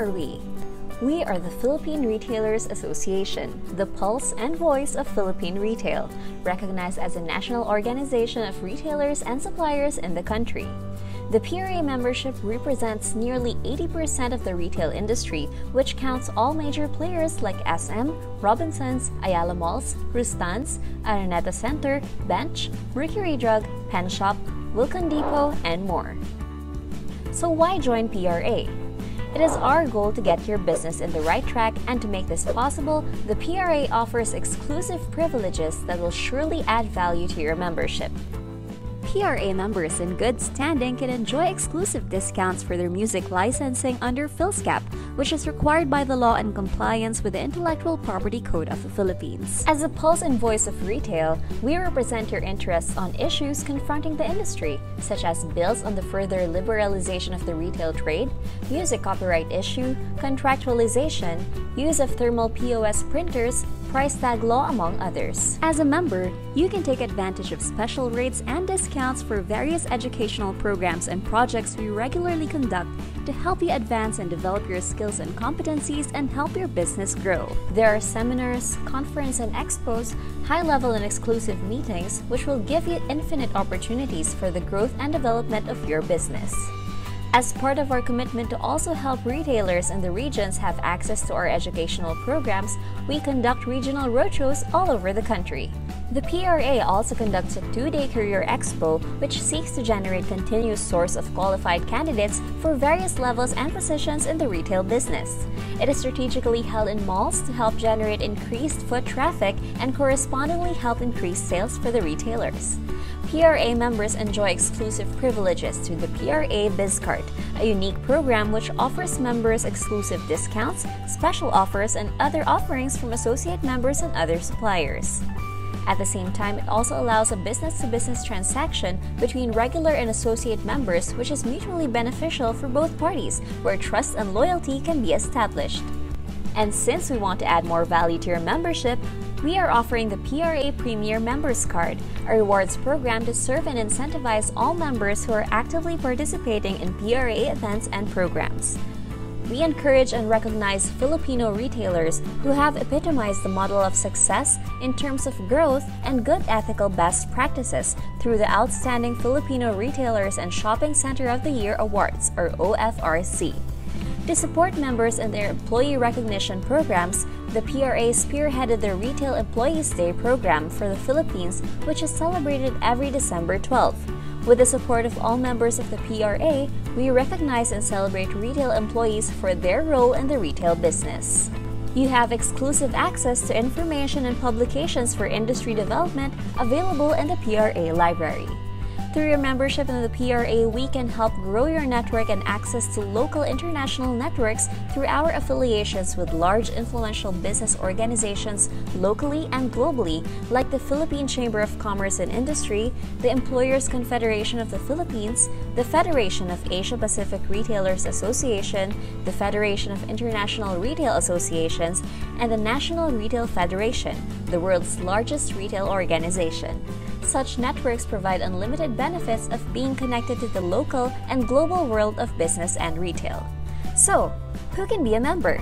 are we? We are the Philippine Retailers Association, the pulse and voice of Philippine retail, recognized as a national organization of retailers and suppliers in the country. The PRA membership represents nearly 80% of the retail industry, which counts all major players like SM, Robinsons, Ayala Malls, Rustan's, Araneta Center, Bench, Mercury Drug, Pen Shop, Wilcon Depot, and more. So why join PRA? It is our goal to get your business in the right track, and to make this possible, the PRA offers exclusive privileges that will surely add value to your membership. PRA members in good standing can enjoy exclusive discounts for their music licensing under PhilSCAP, which is required by the law in compliance with the Intellectual Property Code of the Philippines. As a pulse and voice of retail, we represent your interests on issues confronting the industry, such as bills on the further liberalization of the retail trade, music copyright issue, contractualization, use of thermal POS printers, price tag law, among others. As a member, you can take advantage of special rates and discounts for various educational programs and projects we regularly conduct to help you advance and develop your skills and competencies and help your business grow. There are seminars, conference and expos, high-level and exclusive meetings, which will give you infinite opportunities for the growth and development of your business. As part of our commitment to also help retailers in the regions have access to our educational programs, we conduct regional roadshows all over the country. The PRA also conducts a 2-day career expo, which seeks to generate continuous source of qualified candidates for various levels and positions in the retail business. It is strategically held in malls to help generate increased foot traffic and correspondingly help increase sales for the retailers. PRA members enjoy exclusive privileges through the PRA BizCard, a unique program which offers members exclusive discounts, special offers, and other offerings from associate members and other suppliers. At the same time, it also allows a business-to-business transaction between regular and associate members, which is mutually beneficial for both parties, where trust and loyalty can be established. And since we want to add more value to your membership, we are offering the PRA Premier Members Card, a rewards program to serve and incentivize all members who are actively participating in PRA events and programs. We encourage and recognize Filipino retailers who have epitomized the model of success in terms of growth and good ethical best practices through the Outstanding Filipino Retailers and Shopping Center of the Year Awards, or OFRC. To support members in their employee recognition programs, the PRA spearheaded the Retail Employees Day program for the Philippines, which is celebrated every December 12th. With the support of all members of the PRA, we recognize and celebrate retail employees for their role in the retail business. You have exclusive access to information and publications for industry development available in the PRA library. Through your membership in the PRA, we can help grow your network and access to local international networks through our affiliations with large influential business organizations locally and globally, like the Philippine Chamber of Commerce and Industry, the Employers Confederation of the Philippines, the Federation of Asia-Pacific Retailers Association, the Federation of International Retail Associations, and the National Retail Federation, the world's largest retail organization. Such networks provide unlimited benefits of being connected to the local and global world of business and retail. So, who can be a member?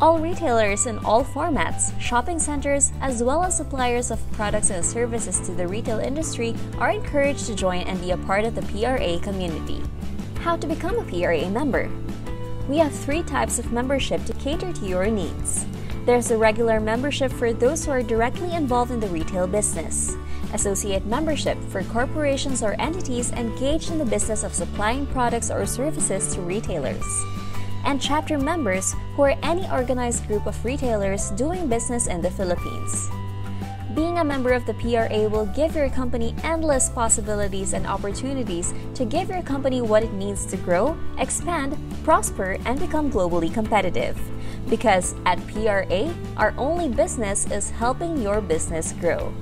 All retailers in all formats, shopping centers, as well as suppliers of products and services to the retail industry are encouraged to join and be a part of the PRA community. How to become a PRA member? We have 3 types of membership to cater to your needs. There's a regular membership for those who are directly involved in the retail business. Associate membership for corporations or entities engaged in the business of supplying products or services to retailers. And chapter members who are any organized group of retailers doing business in the Philippines. Being a member of the PRA will give your company endless possibilities and opportunities to give your company what it needs to grow, expand, prosper, and become globally competitive. Because at PRA, our only business is helping your business grow.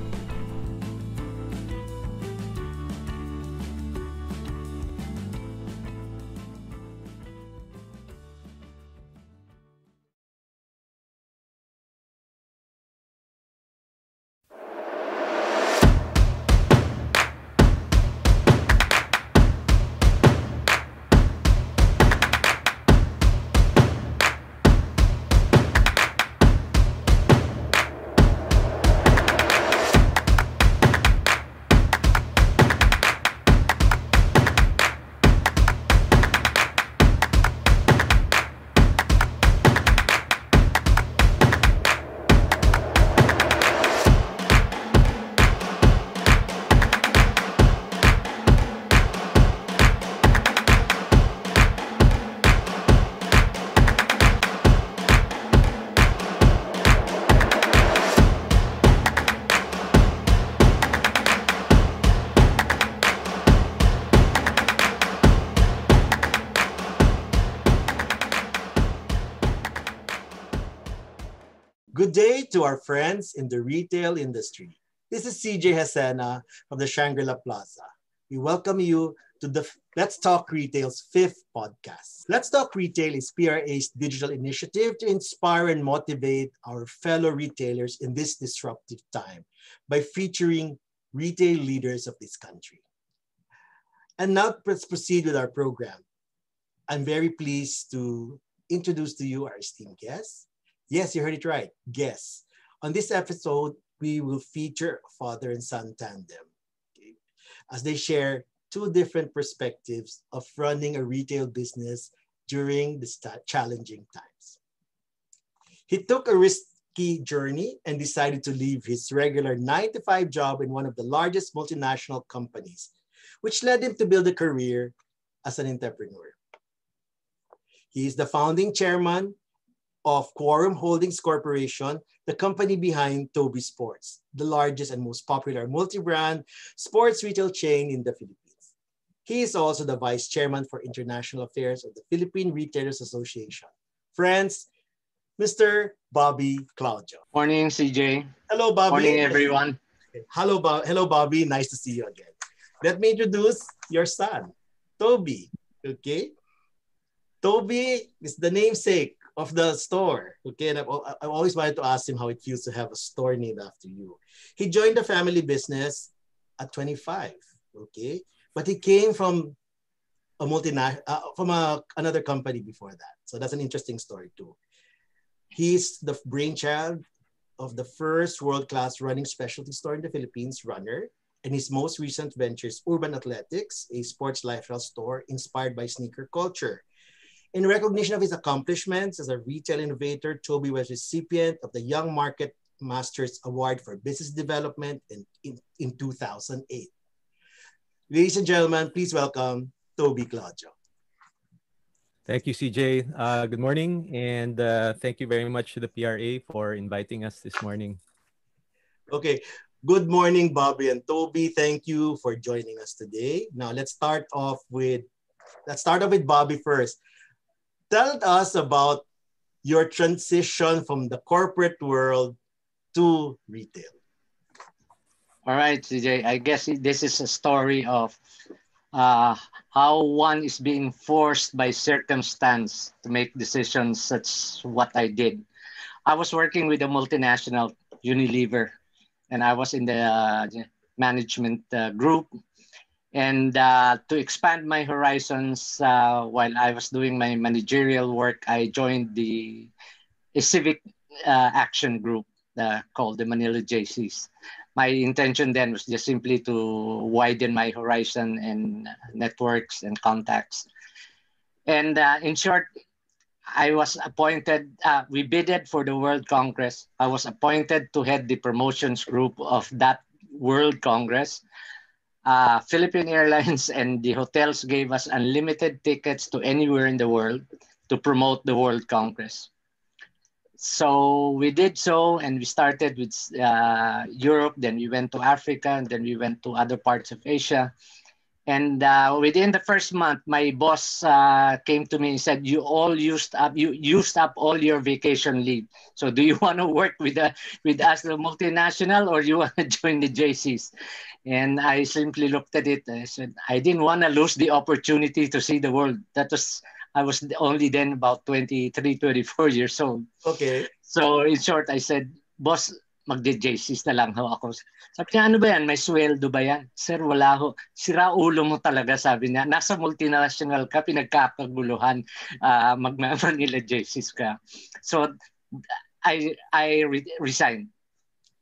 day to our friends in the retail industry. This is CJ Hasena from the Shangri-La Plaza. We welcome you to the Let's Talk Retail's 5th podcast. Let's Talk Retail is PRA's digital initiative to inspire and motivate our fellow retailers in this disruptive time by featuring retail leaders of this country. And now let's proceed with our program. I'm very pleased to introduce to you our esteemed guests. Yes, you heard it right, guests. On this episode, we will feature father and son tandem, okay, as they share two different perspectives of running a retail business during the challenging times. He took a risky journey and decided to leave his regular 9-to-5 job in one of the largest multinational companies, which led him to build a career as an entrepreneur. He is the founding chairman of Quorum Holdings Corporation, the company behind Tobys Sports, the largest and most popular multi-brand sports retail chain in the Philippines. He is also the vice chairman for international affairs of the Philippine Retailers Association. Friends, Mr. Toby Claudio. Morning, CJ. Hello, Bobby. Morning, everyone. Hello, Bobby. Nice to see you again. Let me introduce your son, Toby. Okay? Toby is the namesake of the store. Okay, and I've always wanted to ask him how it feels to have a store named after you. He joined the family business at 25. Okay, but he came from a another company before that. So that's an interesting story too. He's the brainchild of the first world-class running specialty store in the Philippines, Runner, and his most recent venture is Urban Athletics, a sports lifestyle store inspired by sneaker culture. In recognition of his accomplishments as a retail innovator, Toby was recipient of the Young Market Masters Award for Business Development in 2008. Ladies and gentlemen, please welcome Toby Claudio. Thank you, CJ. Good morning, and thank you very much to the PRA for inviting us this morning. Okay. Good morning, Bobby and Toby. Thank you for joining us today. Now, let's start off with Bobby first. Tell us about your transition from the corporate world to retail. All right, CJ. I guess this is a story of how one is being forced by circumstance to make decisions such what I did. I was working with a multinational, Unilever, and I was in the management group. And to expand my horizons, while I was doing my managerial work, I joined a civic action group called the Manila JCs. My intention then was just simply to widen my horizon and networks and contacts. And in short, I was appointed, we bidded for the World Congress. I was appointed to head the promotions group of that World Congress. Philippine Airlines and the hotels gave us unlimited tickets to anywhere in the world to promote the World Congress. So we did so, and we started with Europe, then we went to Africa, and then we went to other parts of Asia. And within the first month, my boss came to me and said, "You used up all your vacation leave. So do you want to work with us, the multinational, or you want to join the JCs?" And I simply looked at it. I said, I didn't want to lose the opportunity to see the world. I was only then about 23, 24 years old. Okay. So in short, I said, "Boss, mag-JCs na lang ho ako." Sabi niya, "Ano ba yan? May sweldo ba yan?" "Sir, wala ho." "Sira ulo mo talaga," sabi niya. "Nasa multinational ka, pinagkakaguluhan, Manila JCs ka." So I resigned.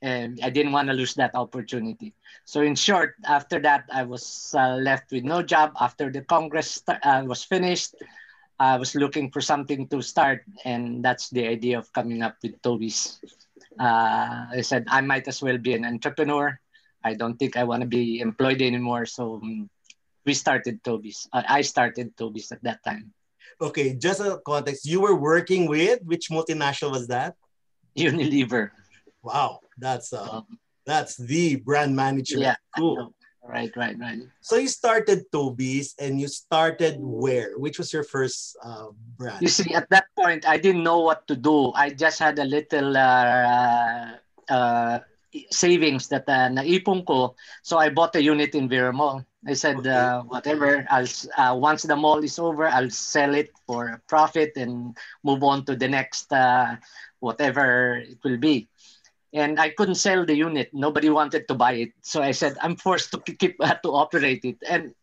And I didn't want to lose that opportunity. So in short, after that, I was left with no job. After the Congress was finished, I was looking for something to start. And that's the idea of coming up with Tobys. I said, I might as well be an entrepreneur. I don't think I want to be employed anymore. So we started Tobys. I started Tobys at that time. Okay, just a context. You were working with, which multinational was that? Unilever. Wow, that's the brand management. Yeah, Cool. Right. So you started Tobys and you started where? Which was your first brand? You see, at that point, I didn't know what to do. I just had a little uh, savings that naipon ko. So I bought a unit in Vera Mall. I said, Okay. whatever, once the mall is over, I'll sell it for a profit and move on to the next, whatever it will be. And I couldn't sell the unit. Nobody wanted to buy it. So I said, I'm forced to keep to operate it. And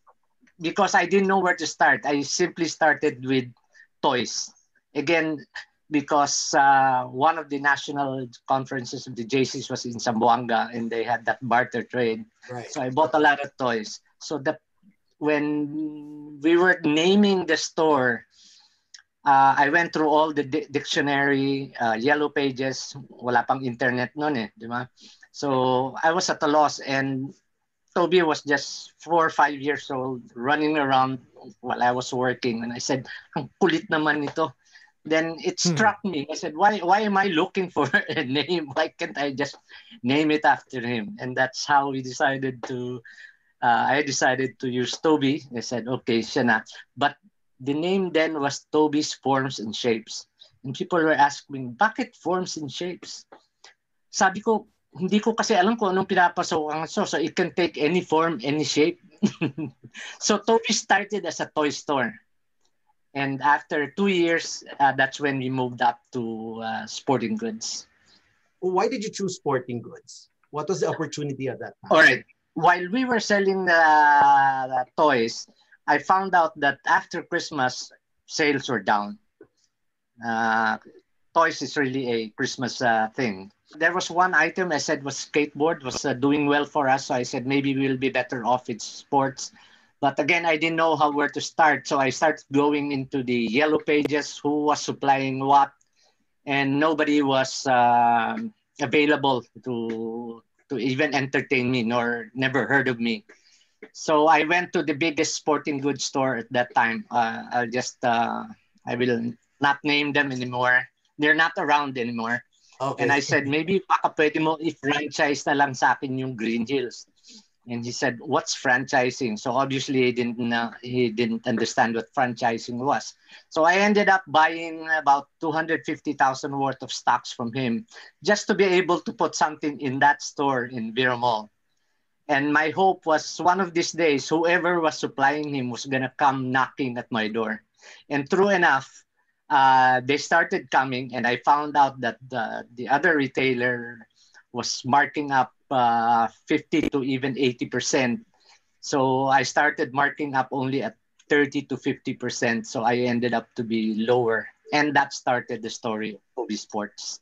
because I didn't know where to start, I simply started with toys. Again, because one of the national conferences of the JCs was in Zamboanga and they had that barter trade. Right. So I bought a lot of toys. So when we were naming the store, I went through all the dictionary, yellow pages. Wala pang internet noon eh, di ba? So I was at a loss, and Toby was just 4 or 5 years old, running around while I was working. And I said, ang kulit naman ito. Then it struck me. I said, why am I looking for a name? Why can't I just name it after him? And that's how I decided to use Toby. I said, okay, siya na. But the name then was Toby's Forms and Shapes. And people were asking, bakit forms and shapes? Sabi ko, hindi ko kasi alam kung anong pinapasokan so it can take any form, any shape. So Toby started as a toy store. And after 2 years, that's when we moved up to sporting goods. Why did you choose sporting goods? What was the opportunity at that time? All right. While we were selling the toys, I found out that after Christmas, sales were down. Toys is really a Christmas thing. There was one item I said was skateboard was doing well for us. So I said maybe we'll be better off with sports. But again, I didn't know where to start. So I started going into the yellow pages, who was supplying what, and nobody was available to even entertain me, nor never heard of me. So I went to the biggest sporting goods store at that time. I will not name them anymore. They're not around anymore. Okay. And I said, maybe baka pwede mo i-franchise na lang sa akin yung Green Hills. And he said, what's franchising? So obviously he didn't understand what franchising was. So I ended up buying about 250,000 worth of stocks from him just to be able to put something in that store in Vera Mall. And my hope was one of these days, whoever was supplying him was going to come knocking at my door. And true enough, they started coming, and I found out that the other retailer was marking up 50 to even 80%. So I started marking up only at 30 to 50%. So I ended up to be lower. And that started the story of Toby Sports.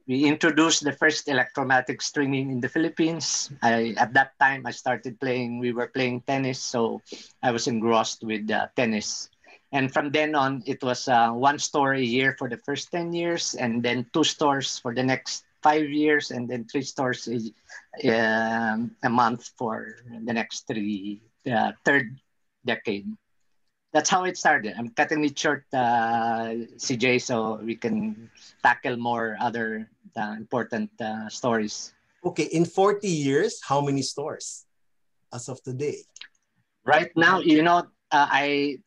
We introduced the first electromatic stringing in the Philippines. At that time, we were playing tennis. So I was engrossed with tennis. And from then on, it was one store a year for the first 10 years, and then 2 stores for the next 5 years, and then 3 stores a month for the next third decade. That's how it started. I'm cutting it short, CJ, so we can tackle more other important stories. Okay, in 40 years, how many stores as of today? Right now,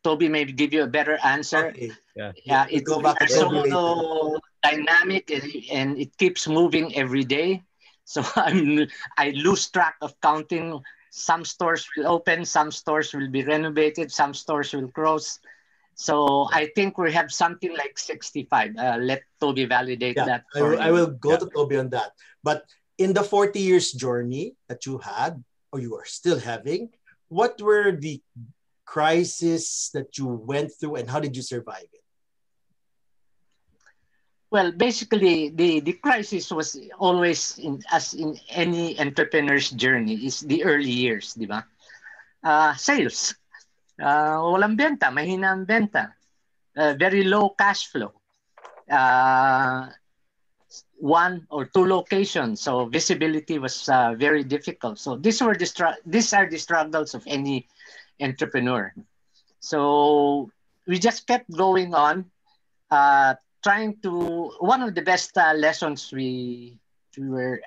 Toby may give you a better answer. Okay. Yeah, We'll go back to it's Toby later. so dynamic and it keeps moving every day. So I lose track of counting. Some stores will open, some stores will be renovated, some stores will close. So I think we have something like 65. Let Toby validate that. I will go to Toby on that. But in the 40 years journey that you had, or you are still having, what were the crises that you went through and how did you survive it? Well, basically, the crisis was always, as in any entrepreneur's journey, is the early years, di ba? Sales. Walang benta, mahina ang benta. Very low cash flow. 1 or 2 locations, so visibility was very difficult. So these are the struggles of any entrepreneur. So we just kept going on, one of the best lessons we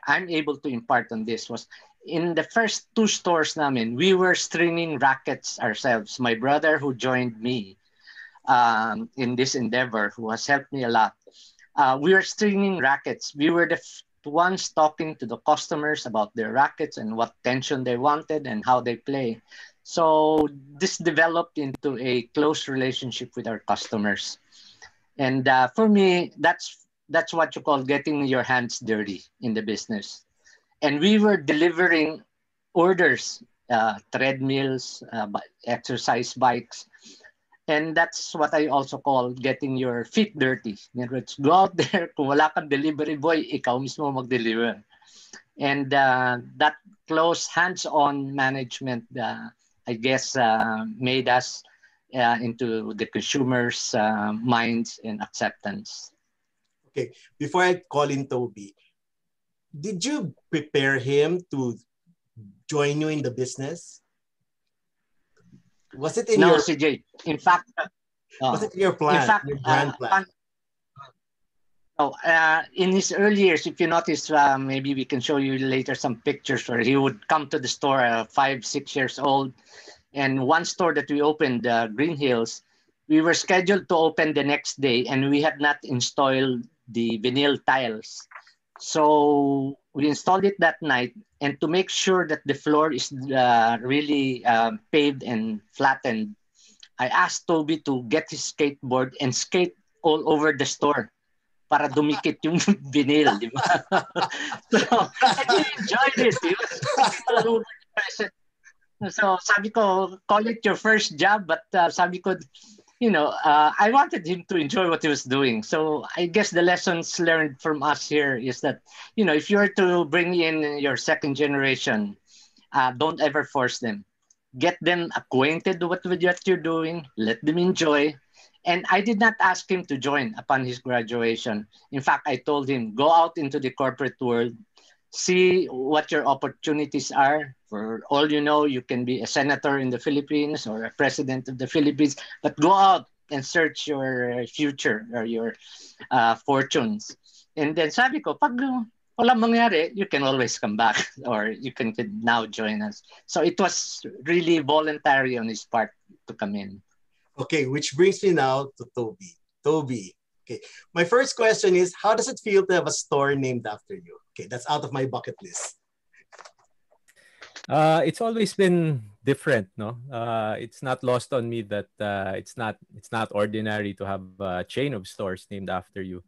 I'm able to impart on this was in the first two stores namin, we were stringing rackets ourselves. My brother who joined me in this endeavor, who has helped me a lot, we were stringing rackets. We were the ones talking to the customers about their rackets and what tension they wanted and how they play. So this developed into a close relationship with our customers. And for me, that's what you call getting your hands dirty in the business. And we were delivering orders, treadmills, exercise bikes. And that's what I also call getting your feet dirty. In other words, go out there, kung wala kang delivery boy, ikaw mismo mag-deliver. And that close hands-on management, I guess, made us into the consumer's minds and acceptance. Okay, before I call in Toby, did you prepare him to join you in the business? Was it in No, your CJ. In fact, was it in your plan? in fact, Your grand plan? in his early years, if you notice, maybe we can show you later some pictures where he would come to the store 5, 6 years old. And one store that we opened, Green Hills, we were scheduled to open the next day and we had not installed the vinyl tiles. So we installed it that night, and to make sure that the floor is really paved and flattened, I asked Toby to get his skateboard and skate all over the store para dumikit yung vinyl, di ba? So, and he enjoyed it. He was all over the place. So sabi ko, call it your first job, but sabi ko, I wanted him to enjoy what he was doing. So I guess the lessons learned from us here is that, if you are to bring in your second generation, don't ever force them. Get them acquainted with what you're doing. Let them enjoy. And I did not ask him to join upon his graduation. In fact, I told him, go out into the corporate world, see what your opportunities are. For all you know, you can be a senator in the Philippines or a president of the Philippines, but go out and search your future or your fortunes. And then sabi ko, pag walang mangyari, you can always come back or you can now join us. So it was really voluntary on his part to come in. Okay, which brings me now to Toby. Toby, okay. My first question is, how does it feel to have a store named after you? Okay, that's out of my bucket list. It's always been different, no? It's not lost on me that it's not ordinary to have a chain of stores named after you.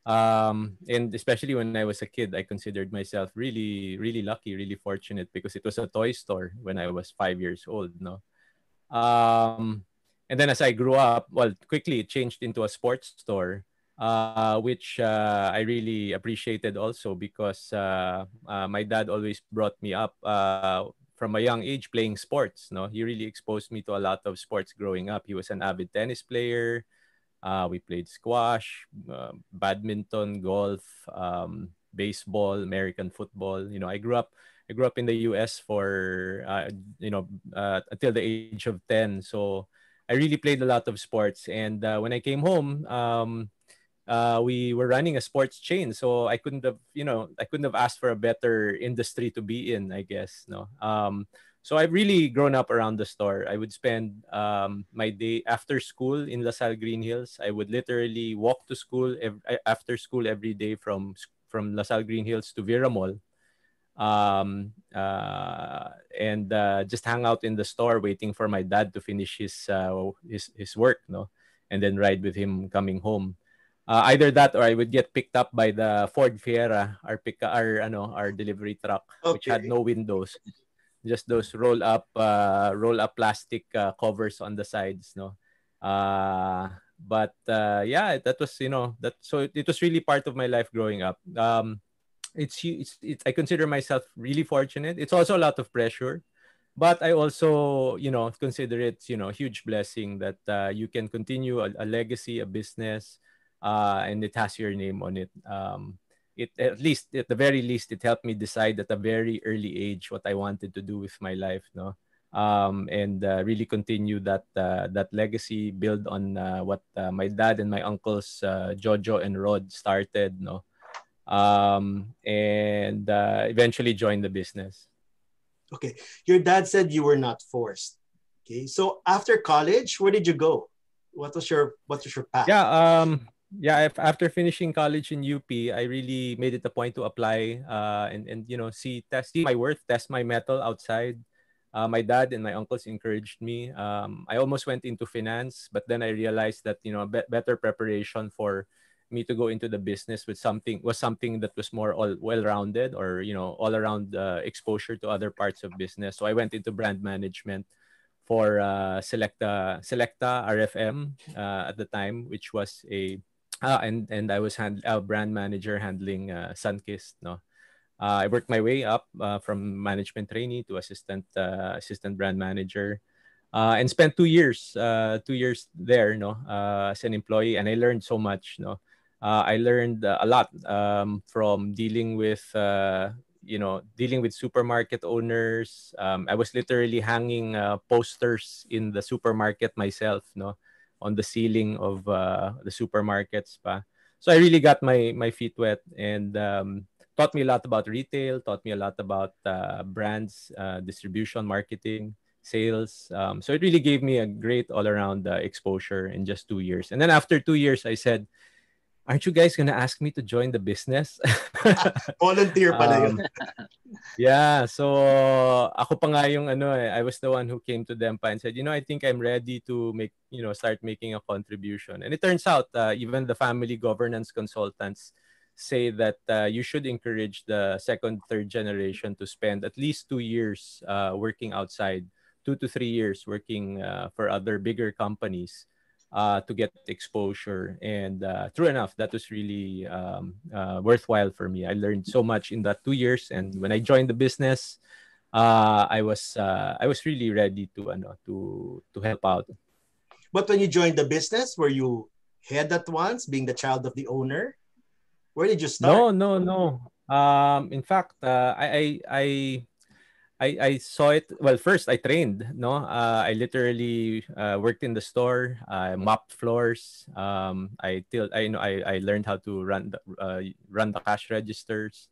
And especially when I was a kid, I considered myself really, really lucky, really fortunate because it was a toy store when I was 5 years old, no? And then as I grew up, well, quickly it changed into a sports store, which I really appreciated also because my dad always brought me up from a young age playing sports. No, he really exposed me to a lot of sports growing up. He was an avid tennis player. We played squash, badminton, golf, baseball, American football. I grew up in the U.S. for until the age of 10. So I really played a lot of sports. And when I came home, we were running a sports chain, so I couldn't have asked for a better industry to be in, I guess. No. So I've really grown up around the store. I would spend my day after school in LaSalle Green Hills. I would literally walk to school after school every day from LaSalle Green Hills to Vera Mall, and just hang out in the store waiting for my dad to finish his work, no, and then ride with him coming home. Either that or I would get picked up by the Ford Fiera, our delivery truck, which had no windows, just those roll up plastic covers on the sides, no. But yeah, that was so it was really part of my life growing up. It's I consider myself really fortunate. It's also a lot of pressure, but I also consider it a huge blessing that you can continue a legacy, a business, and it has your name on it. It at the very least it helped me decide at a very early age what I wanted to do with my life, no. And really continue that legacy, build on what my dad and my uncles Jojo and Rod started, no. and eventually joined the business. Okay. Your dad said you were not forced. Okay. So after college, where did you go? What was your path? Yeah, after finishing college in UP, I really made it a point to apply, and see my worth, test my mettle outside. My dad and my uncles encouraged me. I almost went into finance, but then I realized that better preparation for me to go into the business with something that was more all well-rounded, or all around exposure to other parts of business. So I went into brand management for Selecta RFM at the time, which was and I was a brand manager handling Sunkist. No, I worked my way up from management trainee to assistant brand manager, and spent 2 years there, as an employee, and I learned so much. No, I learned a lot from dealing with supermarket owners. I was literally hanging posters in the supermarket myself, no, on the ceiling of the supermarkets, pa. So I really got my feet wet, and taught me a lot about retail, taught me a lot about brands, distribution, marketing, sales. So it really gave me a great all-around exposure in just 2 years. And then after 2 years, I said, "Aren't you guys gonna ask me to join the business?" Volunteer pala yun. um, yeah, so ako pa nga yung I was the one who came to them pa and said, I think I'm ready to start making a contribution. And it turns out even the family governance consultants say that you should encourage the second, third generation to spend at least 2 years working outside, 2 to 3 years working for other bigger companies to get exposure. And true enough, that was really worthwhile for me. I learned so much in that 2 years, and when I joined the business, I was really ready to help out. But when you joined the business, were you head at once, being the child of the owner? Where did you start? No, no, no. In fact, I saw it. Well, first I trained. No, I literally worked in the store. I mopped floors. I learned how to run the cash registers.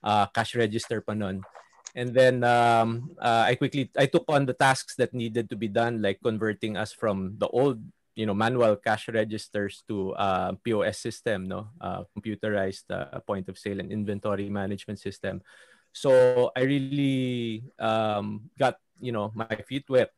Cash register pa nun. And then I took on the tasks that needed to be done, like converting us from the old manual cash registers to POS system, no, computerized point of sale and inventory management system. So I really got my feet wet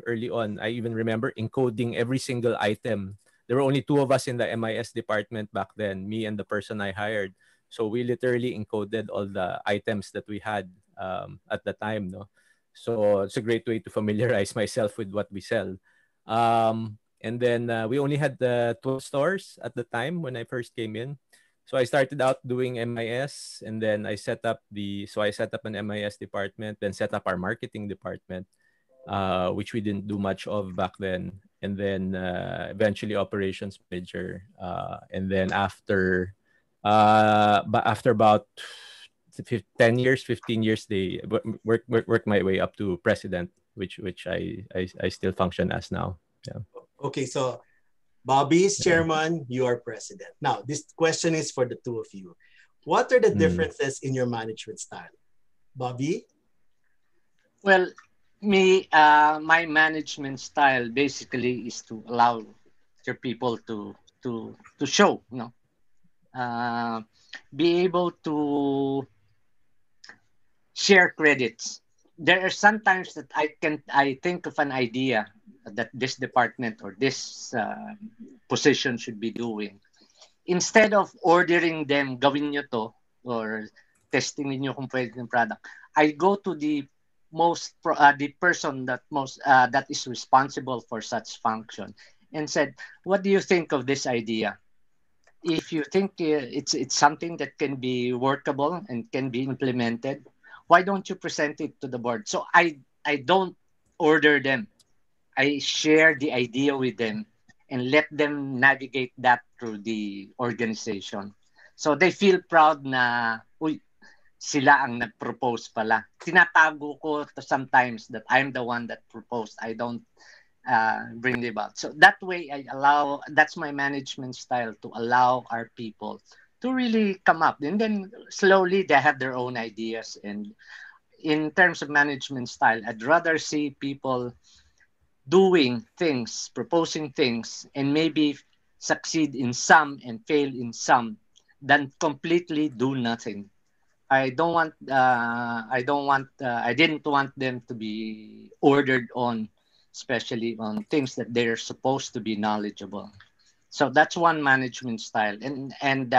early on. I even remember encoding every single item. There were only two of us in the MIS department back then, me and the person I hired. So we literally encoded all the items that we had at the time. No, so it's a great way to familiarize myself with what we sell. And then we only had the 12 stores at the time when I first came in. So I started out doing MIS, and then I set up an MIS department, then set up our marketing department, which we didn't do much of back then. And then eventually operations manager. And then after about 10 years, 15 years, they work my way up to president, which I still function as now. Yeah. Okay, so Bobby is chairman, you are president. Now, this question is for the two of you. What are the differences in your management style? Bobby? Well, my management style basically is to allow your people to show, be able to share credits. There are sometimes that I think of an idea that this department or this position should be doing. Instead of ordering them, gawin nyo to, or testing niyo kung pwede yung product, I go to the the person that is responsible for such function and said, what do you think of this idea? If you think it's something that can be workable and can be implemented, why don't you present it to the board? So I don't order them. I share the idea with them and let them navigate that through the organization. So they feel proud na, uy, sila ang nag-propose pala. Tinatago ko sometimes that I'm the one that proposed. I don't bring it about. So that way, that's my management style, to allow our people to really come up. And then slowly they have their own ideas. And in terms of management style, I'd rather see people doing things, proposing things, and maybe succeed in some and fail in some than completely do nothing. I didn't want them to be ordered on, especially on things that they're supposed to be knowledgeable. So that's one management style. And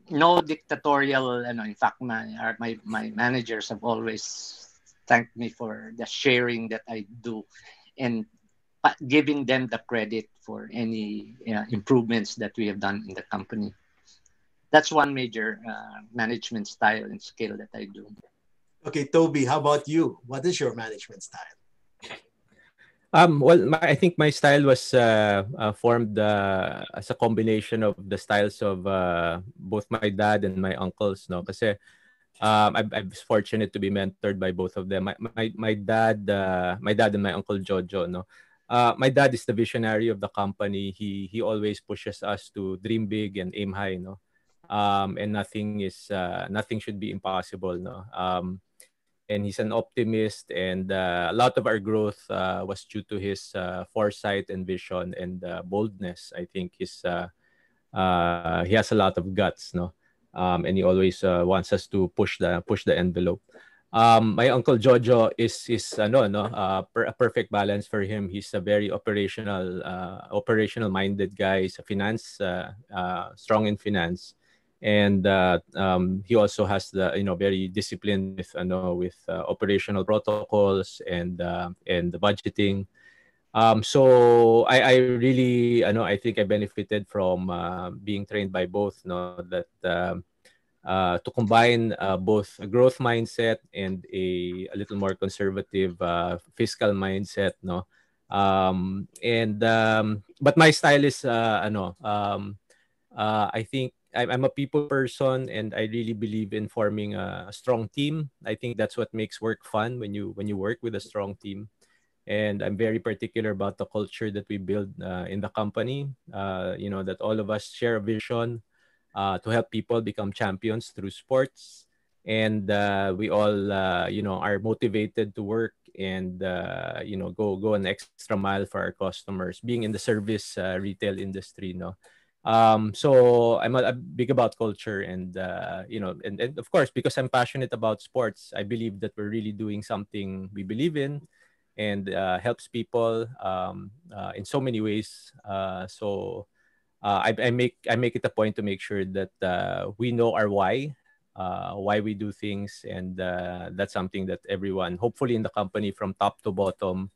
no dictatorial, in fact, my managers have always thanked me for the sharing that I do, and giving them the credit for any improvements that we have done in the company. That's one major management style and skill that I do. Okay, Toby, how about you? What is your management style? Well, I think my style was formed as a combination of the styles of both my dad and my uncles. No, kasi I was fortunate to be mentored by both of them. My dad and my uncle Jojo. No, my dad is the visionary of the company. He always pushes us to dream big and aim high. No, and nothing should be impossible. No, and he's an optimist, and a lot of our growth was due to his foresight and vision and boldness. I think he has a lot of guts, no, and he always wants us to push the envelope. My uncle Jojo is a perfect balance for him. He's a very operational minded guy. He's a finance strong in finance, and he also has the very disciplined with operational protocols and the budgeting. So I really I think I benefited from being trained by both, no, that to combine both a growth mindset and a little more conservative fiscal mindset, no. And but my style is I think I'm a people person, and I really believe in forming a strong team. I think that's what makes work fun when you work with a strong team. And I'm very particular about the culture that we build in the company. That all of us share a vision to help people become champions through sports, and we all are motivated to work and go an extra mile for our customers, being in the service retail industry. No, so I'm big about culture, and and of course, because I'm passionate about sports, I believe that we're really doing something we believe in, and helps people in so many ways. I make it a point to make sure that we know our why we do things, and that's something that everyone, hopefully in the company from top to bottom,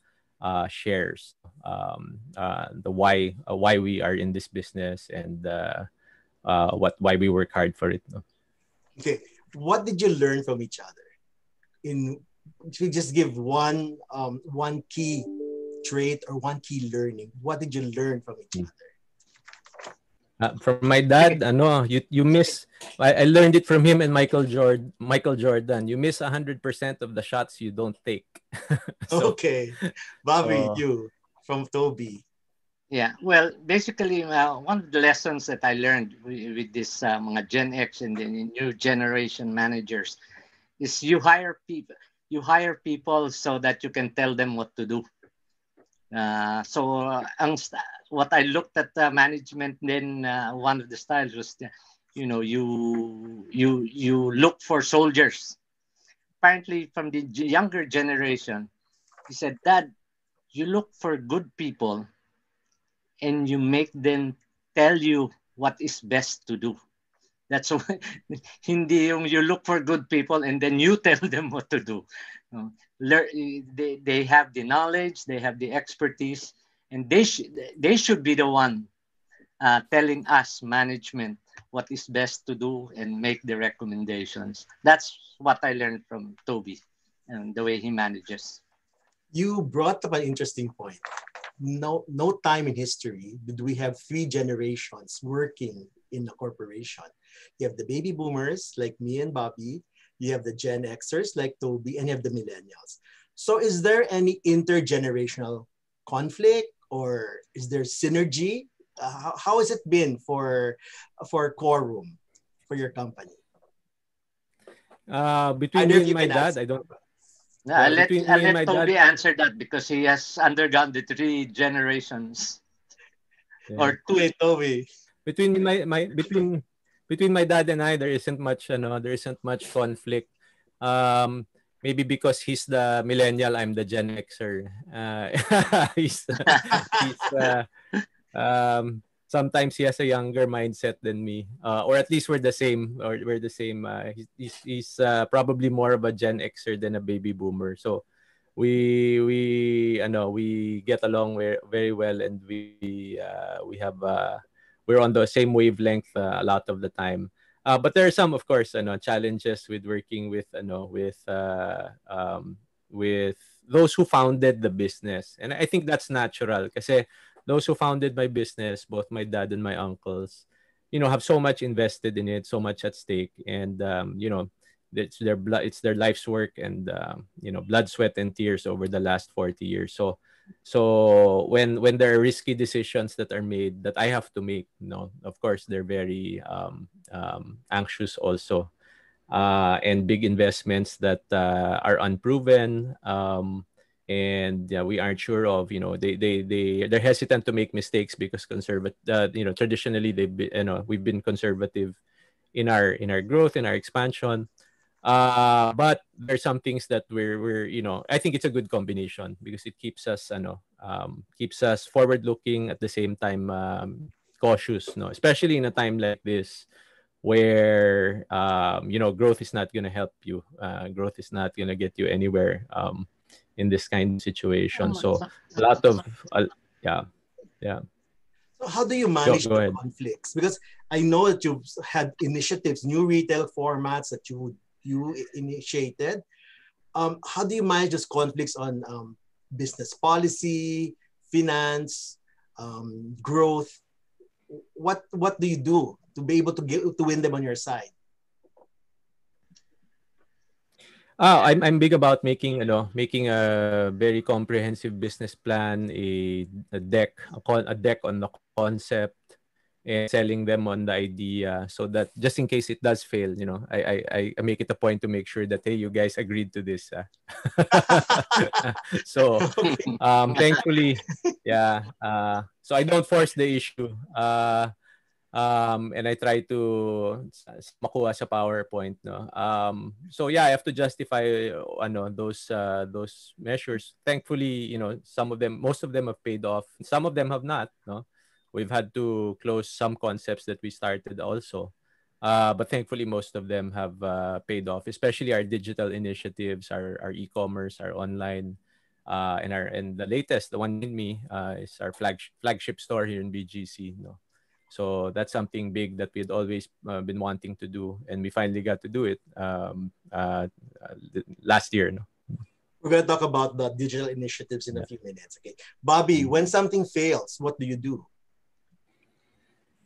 shares the why we are in this business, and why we work hard for it. No? Okay, what did you learn from each other? If you just give one key trait or one key learning, what did you learn from each other? From my dad, you miss. I learned it from him and Michael Jordan. You miss 100% of the shots you don't take. Okay, Bobby, you from Toby. Yeah, well, basically, one of the lessons that I learned with this mga Gen X and the new generation managers is you hire people. You hire people so that you can tell them what to do. What I looked at management, then one of the styles was, you look for soldiers. Apparently, from the younger generation, he said, "Dad, you look for good people, and you make them tell you what is best to do." That's why hindi yung you look for good people and then you tell them what to do. They have the knowledge, they have the expertise, and they should be the one telling us management what is best to do and make the recommendations. That's what I learned from Toby and the way he manages. You brought up an interesting point. No time in history did we have three generations working in a corporation. You have the baby boomers like me and Bobby, you have the Gen Xers like Toby, and you have the millennials. So is there any intergenerational conflict, or is there synergy how has it been for Quorum, for your company? Between Either me of and you my can dad, answer. I don't. Yeah, Yeah, between I'll me and let my dad. Toby answer that because he has undergone the 3 generations Yeah. or two. Toby. Between between my dad and I, there isn't much conflict. Um, Maybe because he's the millennial, I'm the Gen Xer. He's he's sometimes he has a younger mindset than me, or at least we're the same. Or we're the same. He's probably more of a Gen Xer than a baby boomer. So we get along very well, and we're on the same wavelength a lot of the time. But there are some, of course, challenges with working with those who founded the business, and I think that's natural. Kasi those who founded my business, both my dad and my uncles, have so much invested in it, so much at stake, and it's their blood, it's their life's work, and blood, sweat, and tears over the last 40 years. So when there are risky decisions that are made that I have to make, of course they're very anxious also, and big investments that are unproven, and yeah, we aren't sure of. They're hesitant to make mistakes because traditionally we've been conservative in our growth, in our expansion. But there's some things that we're I think it's a good combination because it keeps us forward looking, at the same time cautious, no, especially in a time like this where growth is not going to help you, growth is not going to get you anywhere in this kind of situation. So a lot of yeah yeah So how do you go, manage go the ahead. conflicts? Because I know that you've had initiatives, new retail formats that you initiated. How do you manage those conflicts on business policy, finance, growth? What do you do to be able to win them on your side? I'm big about making a very comprehensive business plan, a deck on the concept, and selling them on the idea, so that just in case it does fail, I make it a point to make sure that, hey, you guys agreed to this. So Okay. thankfully, yeah. So I don't force the issue. And I try to makuha sa PowerPoint, no. So yeah, I have to justify those measures. Thankfully, most of them have paid off. Some of them have not, no. We've had to close some concepts that we started also. But thankfully, most of them have paid off, especially our digital initiatives, our e-commerce, our online, and the latest, the one in me, is our flagship store here in BGC. No, so that's something big that we'd always been wanting to do, and we finally got to do it last year. No? We're going to talk about the digital initiatives in a few minutes. Okay, Bobby, Mm. when something fails, what do you do?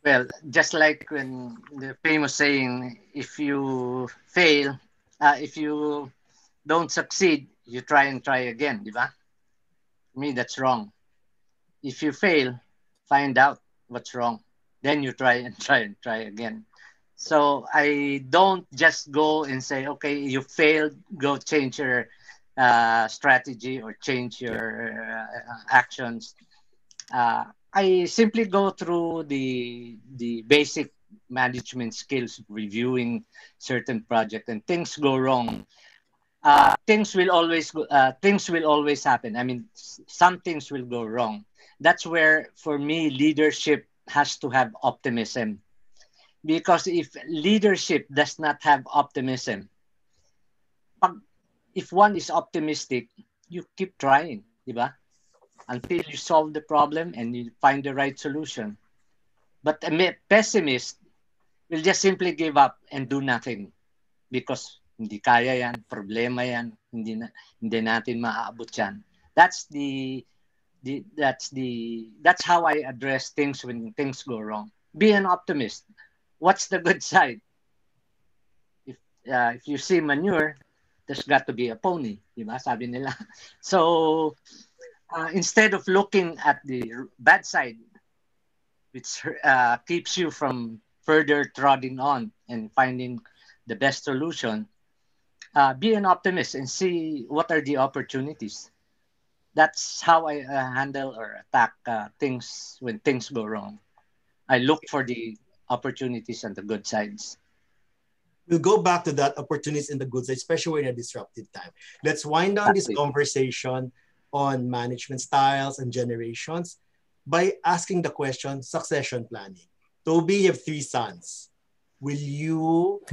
Well, just like when the famous saying, if you fail, if you don't succeed, you try and try again, di ba? For me, that's wrong. If you fail, find out what's wrong. Then you try and try and try again. So I don't just go and say, okay, you failed, go change your strategy or change your actions. I simply go through the basic management skills, reviewing certain project, and things go wrong. Things will always happen. I mean, some things will go wrong. That's where, for me, leadership has to have optimism. Because if leadership does not have optimism, if one is optimistic, you keep trying, di ba? Until you solve the problem and you find the right solution. But a pessimist will just simply give up and do nothing because hindi kaya yan, problema yan, hindi natin maaabot yan. That's how I address things when things go wrong. Be an optimist. What's the good side? If you see manure, there's got to be a pony, di ba? Sabi nila. So instead of looking at the bad side, which keeps you from further trotting on and finding the best solution. Be an optimist and see what are the opportunities. That's how I handle or attack things when things go wrong. I look for the opportunities and the good sides. We'll go back to that opportunities in the goods, especially in a disruptive time. Let's wind down this Exactly. conversation on management styles and generations by asking the question succession planning. Toby, you have three sons. Will you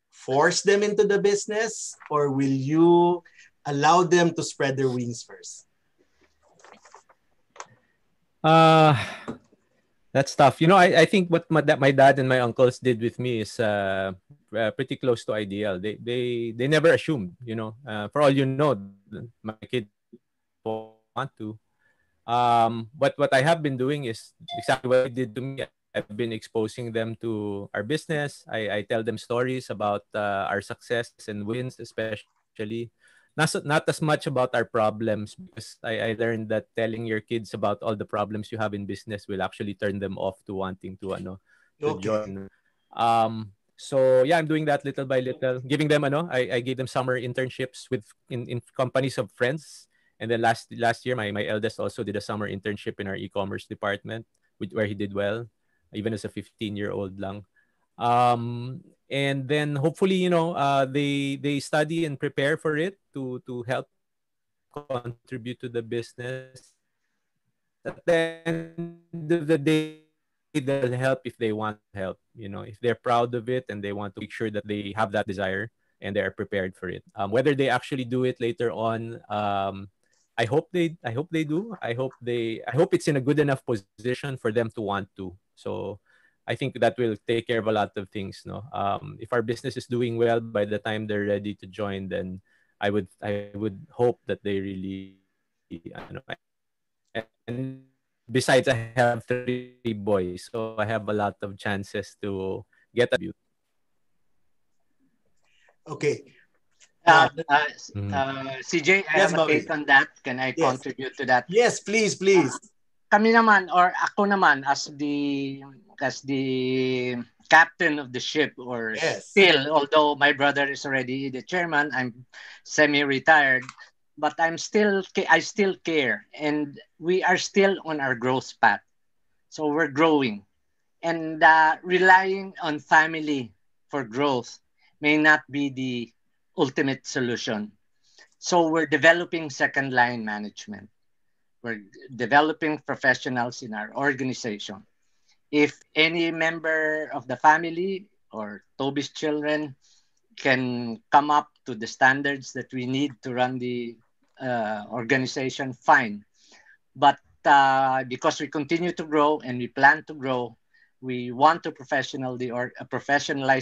force them into the business or will you allow them to spread their wings first? Uh, that's tough. I think what my dad and my uncles did with me is pretty close to ideal. They never assumed, for all you know, my kids want to. But what I have been doing is exactly what they did to me. I've been exposing them to our business. I tell them stories about our success and wins, especially. Not as much about our problems, because I learned that telling your kids about all the problems you have in business will actually turn them off to wanting to Okay. join. So yeah, I'm doing that little by little, giving them I gave them summer internships in companies of friends. And then last year, my eldest also did a summer internship in our e-commerce department, where he did well, even as a 15-year-old lang. And then hopefully, they study and prepare for it to help contribute to the business. At the end of the day, they'll help if they want to help. If they're proud of it and they want to make sure that they have that desire and they are prepared for it. Whether they actually do it later on, I hope they do. I hope it's in a good enough position for them to want to. So I think that will take care of a lot of things. No, if our business is doing well by the time they're ready to join, then I would hope that they really, and besides, I have 3 boys, so I have a lot of chances to get a good contribute. Okay. Uh, Now, uh, CJ, I yes, have a Bobby. take on that. Can I Yes. contribute to that? Yes, please, Uh, please. Kami naman or ako naman as the captain of the ship, or Yes. still, although my brother is already the chairman, I'm semi-retired, but I still care, and we are still on our growth path. So we're growing, and relying on family for growth may not be the ultimate solution. So we're developing second line management. We're developing professionals in our organization. If any member of the family or Toby's children can come up to the standards that we need to run the organization, fine. But because we continue to grow and we plan to grow, we want to professionalize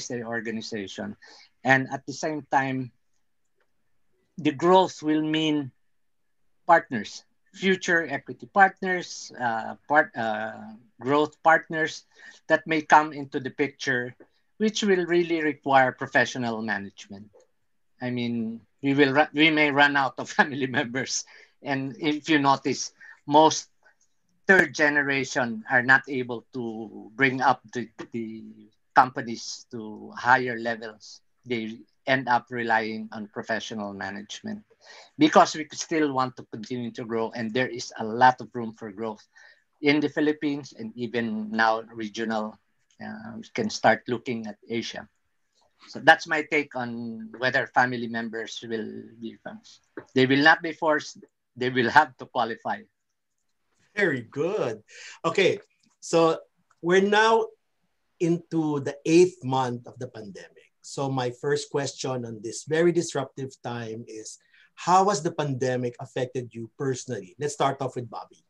the organization. And at the same time, the growth will mean partners, future equity partners, growth partners that may come into the picture, which will really require professional management. I mean, we may run out of family members, and if you notice, most third generation are not able to bring up the companies to higher levels. They end up relying on professional management because we still want to continue to grow, and there is a lot of room for growth in the Philippines and even now regional. We can start looking at Asia. So that's my take on whether family members will be. They will not be forced. They will have to qualify. Very good. Okay. So we're now into the eighth month of the pandemic. So my first question on this very disruptive time is, how has the pandemic affected you personally? Let's start off with Bobby.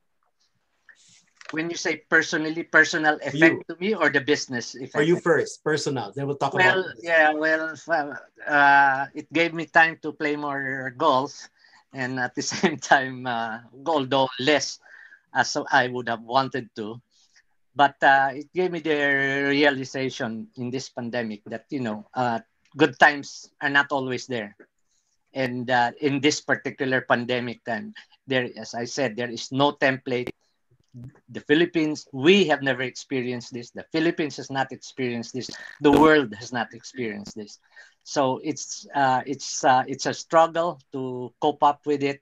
When you say personally, personal You, effect to me or the business for you effect? first, personal. Then we'll talk about Well, the business. yeah, well, it gave me time to play more golf, and at the same time, although less as I would have wanted to, but it gave me the realization in this pandemic that good times are not always there, and in this particular pandemic time, as I said, there is no template. The Philippines, we have never experienced this. The Philippines has not experienced this. The world has not experienced this. So it's a struggle to cope up with it,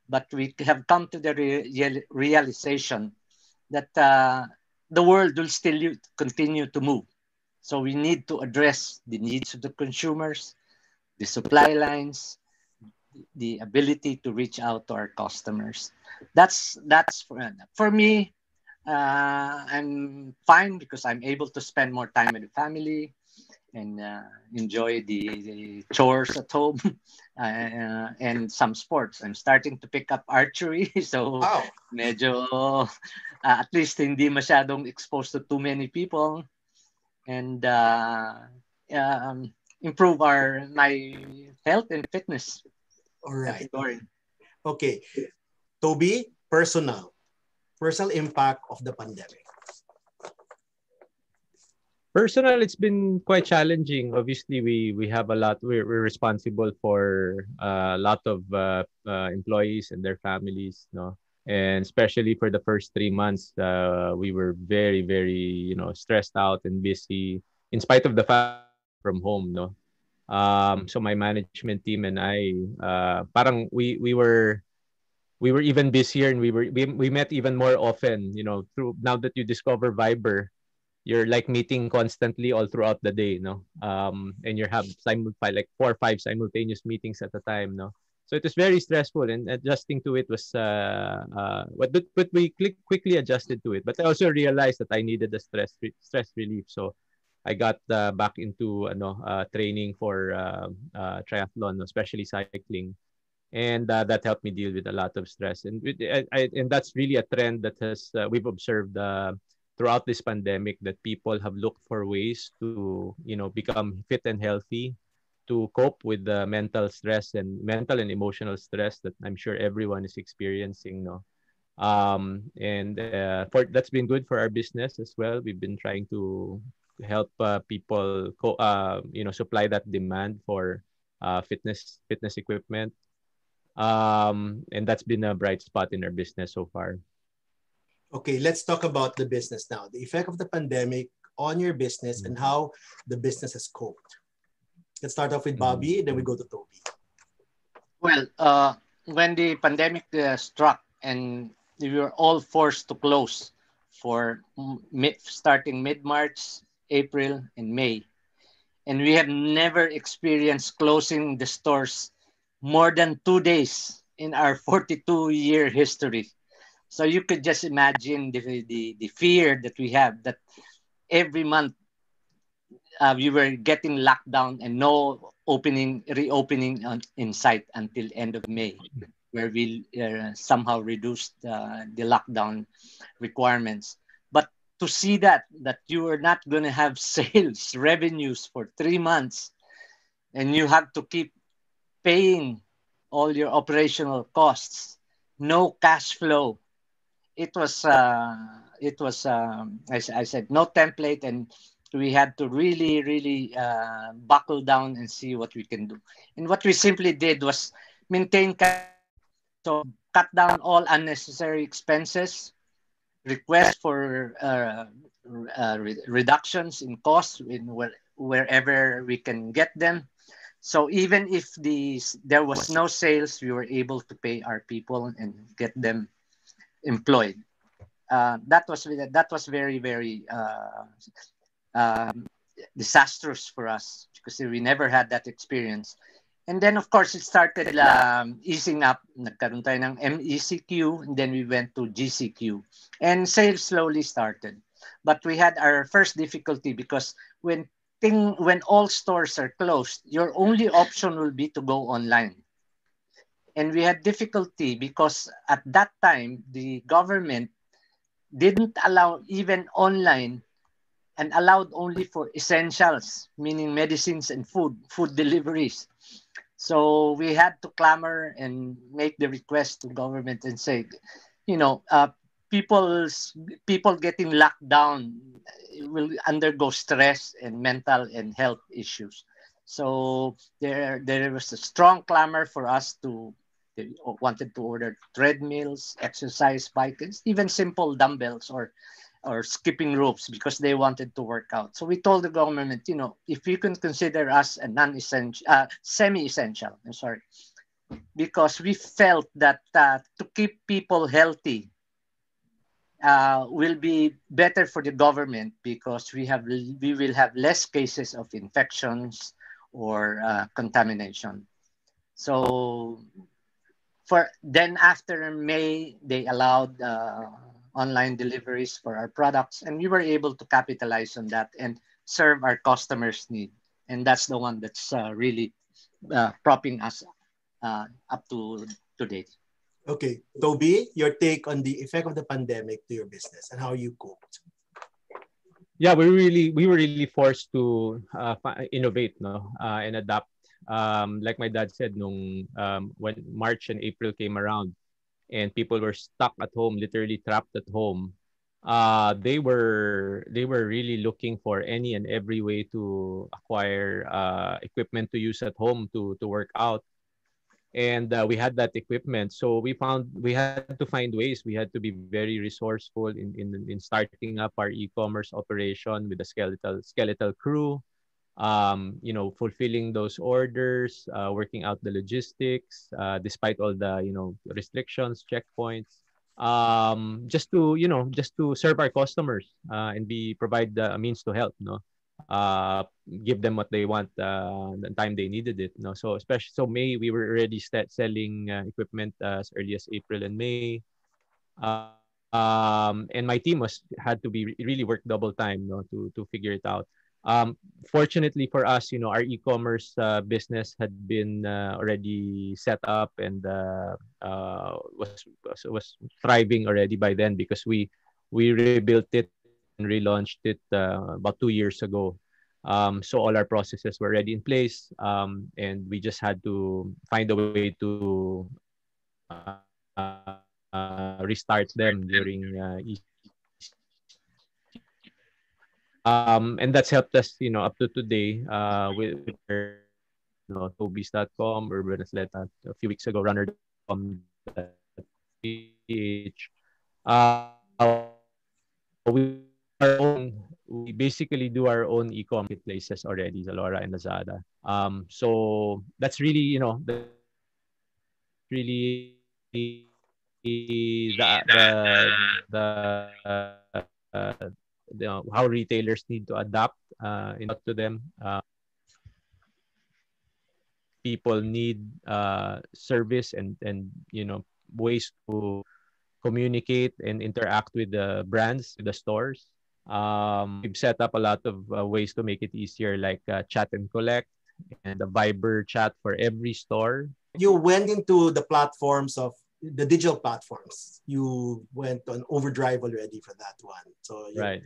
but we have come to the realization that the world will still continue to move. So we need to address the needs of the consumers, the supply lines, the ability to reach out to our customers. That's for me. I'm fine because I'm able to spend more time with the family and enjoy the chores at home and some sports. I'm starting to pick up archery, so Wow. medyo at least hindi masyadong exposed to too many people and improve my health and fitness. All That's right. story. Okay. Toby, personal impact of the pandemic. Personal, it's been quite challenging. Obviously, we have a lot. We're responsible for a lot of employees and their families, no. And especially for the first 3 months, we were very stressed out and busy. In spite of the fact from home, no. So my management team and I, parang we were even busier, and we met even more often. Through now that you discover Viber, you're like meeting constantly all throughout the day, no? And you have like 4 or 5 simultaneous meetings at a time, no? So it was very stressful, and adjusting to it was but we quickly adjusted to it. But I also realized that I needed the stress relief, so I got back into training for triathlon, especially cycling, and that helped me deal with a lot of stress. And and that's really a trend that has we've observed throughout this pandemic, that people have looked for ways to become fit and healthy, to cope with the mental and emotional stress that I'm sure everyone is experiencing. No, and for that's been good for our business as well. We've been trying to help people supply that demand for fitness equipment, and that's been a bright spot in our business so far. Okay, let's talk about the business now. The effect of the pandemic on your business and how the business has coped. Let's start off with Bobby, then we go to Toby. Well, when the pandemic struck and we were all forced to close for starting mid-March, April, and May, and we have never experienced closing the stores more than 2 days in our 42-year history. So you could just imagine the fear that we have, that every month we were getting locked down and no reopening in sight until end of May, where we somehow reduced the lockdown requirements. But to see that you are not going to have sales revenues for 3 months, and you have to keep paying all your operational costs, no cash flow. As I said, no template, and we had to really buckle down and see what we can do. And what we simply did was maintain cash, so cut down all unnecessary expenses, request for reductions in costs wherever we can get them. So even if there was no sales, we were able to pay our people and get them employed. That was very disastrous for us, because we never had that experience. And then of course it started easing up. Nagkaroon tayo ng MECQ, and then we went to GCQ, and sales slowly started. But we had our first difficulty, because when all stores are closed, your only option will be to go online. And we had difficulty because at that time the government didn't allow even online, and allowed only for essentials, meaning medicines and food deliveries. So we had to clamor and make the request to government and say, people getting locked down will undergo stress and mental and health issues. So there was a strong clamor for us to They wanted to order treadmills, exercise bikes, even simple dumbbells or skipping ropes because they wanted to work out. So we told the government, if you can consider us a non-essential, semi-essential, I'm sorry, because we felt that to keep people healthy will be better for the government because we will have less cases of infections or contamination. So for then after May, they allowed online deliveries for our products, and we were able to capitalize on that and serve our customers' need. And that's the one that's really propping us up to today. Okay, Toby, your take on the effect of the pandemic to your business and how you coped. Yeah, we were really forced to innovate, no, and adapt. Like my dad said, when March and April came around, and people were stuck at home, literally trapped at home, they were really looking for any and every way to acquire equipment to use at home to work out. And we had that equipment, so we had to find ways. We had to be very resourceful in starting up our e-commerce operation with a skeletal crew, fulfilling those orders, working out the logistics, despite all the restrictions, checkpoints, just to serve our customers, and be provide a means to help, uh, give them what they want, the time they needed it. So especially so May, we were already selling equipment as early as April and May. And my team had to be really work double time, to figure it out. Fortunately for us, our e-commerce business had been already set up, and was thriving already by then, because we rebuilt it and relaunched it about 2 years ago. So all our processes were already in place, and we just had to find a way to restart them during ECQ. And that's helped us, up to today, with our Tobys.com, Urban Athleta, a few weeks ago, we basically do our own e-com marketplaces already, Zalora and Lazada. So that's really, how retailers need to adapt in to them. People need service, and ways to communicate and interact with the brands, with the stores. We've set up a lot of ways to make it easier, like chat and collect, and the Viber chat for every store. You went into the platforms of the digital platforms. You went on overdrive already for that one. So Right.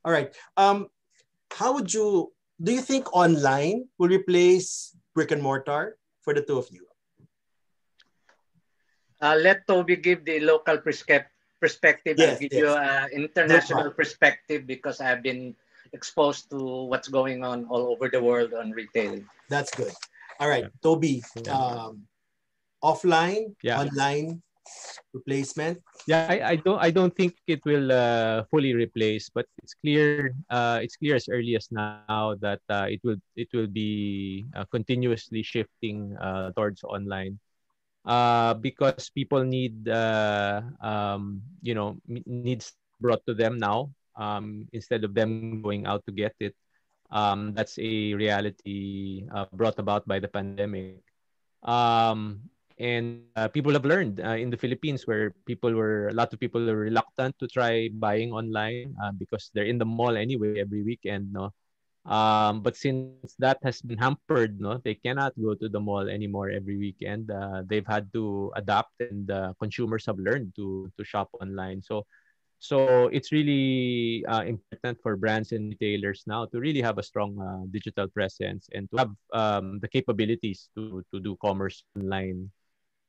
All right. How would you do you think online will replace brick and mortar for the two of you? Let Toby give the local perspective. I'll Yes, give you yes. an international perspective because I've been exposed to what's going on all over the world on retailing. That's good. All right, Yeah. Toby, offline, Yeah. online replacement. Yeah, I don't think it will fully replace, but it's clear as early as now that it will be continuously shifting towards online, because people need need stuff brought to them now, instead of them going out to get it. That's a reality brought about by the pandemic. And people have learned in the Philippines, where a lot of people are reluctant to try buying online, because they're in the mall anyway every weekend, no. But since that has been hampered, no, they cannot go to the mall anymore every weekend. They've had to adapt, and consumers have learned to shop online. So it's really important for brands and retailers now to really have a strong digital presence, and to have the capabilities to do commerce online,